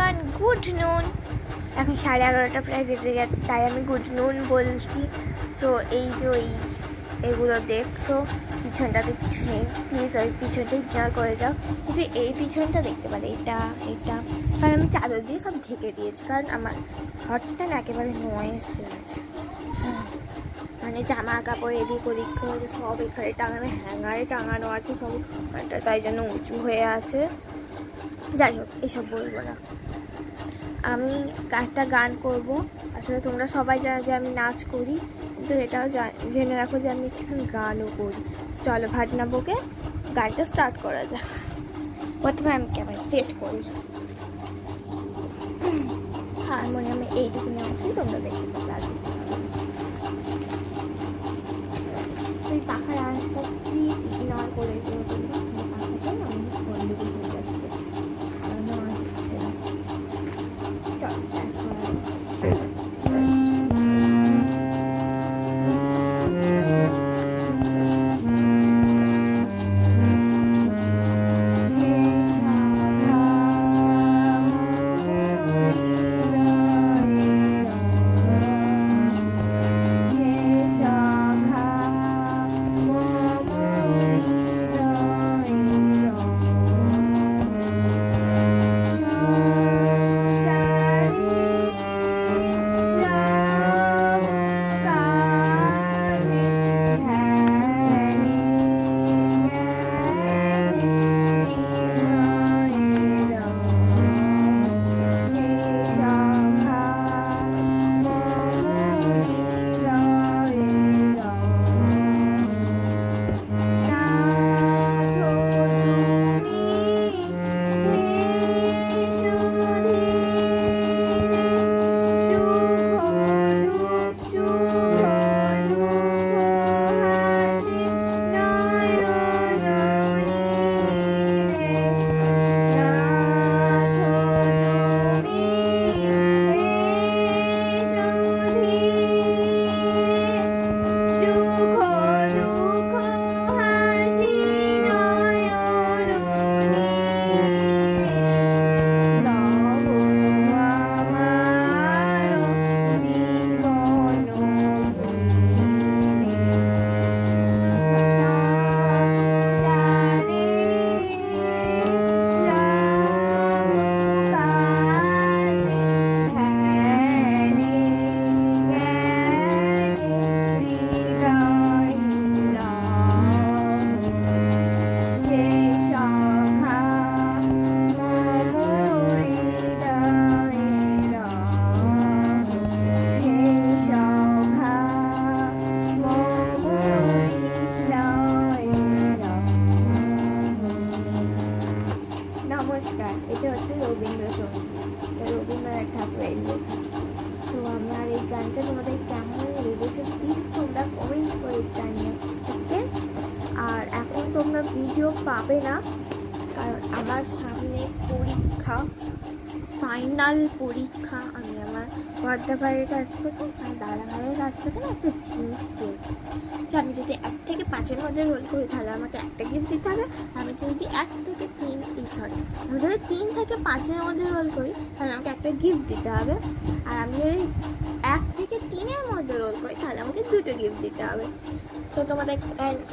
Everyone, good নুন। এখন 11:30 প্রায় বেজে গেছে, তাই আমি গুড নুন বলছি। সো এই যে এগুলো দেখছো, পিছনটাতে কিছু নেই, প্লিজ ওই পিছনটা ইগনোর করে যাও। কিন্তু এই পিছনটা দেখতে পারে, এটা কারণ আমি চাদর দিয়ে সব ঢেকে দিয়েছি, কারণ আমার ঘরটা না একেবারে নয়েজ হয়ে আছে। মানে জামা কাপড় এদিক ওদিক করে সব এখানে টাঙানো, হ্যাঙ্গারে টাঙানো আছে সব, তাই জন্য উঁচু হয়ে আছে। যাই হোক, এসব বলবো না। আমি একটা গান করব। আসলে তোমরা সবাই জানো যে আমি নাচ করি, কিন্তু এটাও জেনে রাখো যে আমি এখন গানও করি। চলো ভাটনাবুকে গানটা স্টার্ট করা যাক। প্রথমে আমি ক্যামেরা সেট করি। হারমোনিয়ামে এইটুকু নিয়ে আসি, তোমরা দেখতে পাবে। সেই পাখার আওয়াজটা প্লিজ ইগনোর করে দিও, পাখাটা আমি গন্ডগোল হয়ে যাচ্ছে, সারানো আসছে না। চল স্টার্ট করা। নমস্কার, এটা হচ্ছে রবীন্দ্রসঙ্গীত, রবীন্দ্রনাথ ঠাকুরের লেখা। তো আমার এই গানটা তোমাদের কেমন লেগেছে প্লিজ তোমরা কমেন্ট করে জানিও, ওকে? আর এখন তোমরা ভিডিও পাবে না, কারণ আমার সামনে পরীক্ষা, ফাইনাল পরীক্ষা। আমি আমার বড়দা ভাইয়ের কাছ থেকে আর দাদা ভাইয়ের কাছ থেকে একটা জিনিস চেয়েছি যে আমি যদি 1 থেকে 5-এর মধ্যে রোল করি তাহলে আমাকে একটা গিফট দিতে হবে। আমি যদি 1 থেকে 3 আমি যদি 3 থেকে 5-এর মধ্যে রোল করি তাহলে আমাকে একটা গিফট দিতে হবে। আর আমি যদি 1 থেকে 3-এর মধ্যে রোল করি তাহলে আমাকে 2টো গিফট দিতে হবে। সো তোমাদের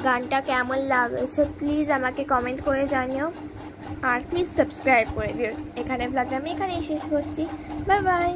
গানটা কেমন লাগছে প্লিজ আমাকে কমেন্ট করে জানিও, আর প্লিজ সাবস্ক্রাইব করে দিও। এখানে ব্লগটা আমি এখানেই শেষ করছি। Bye bye.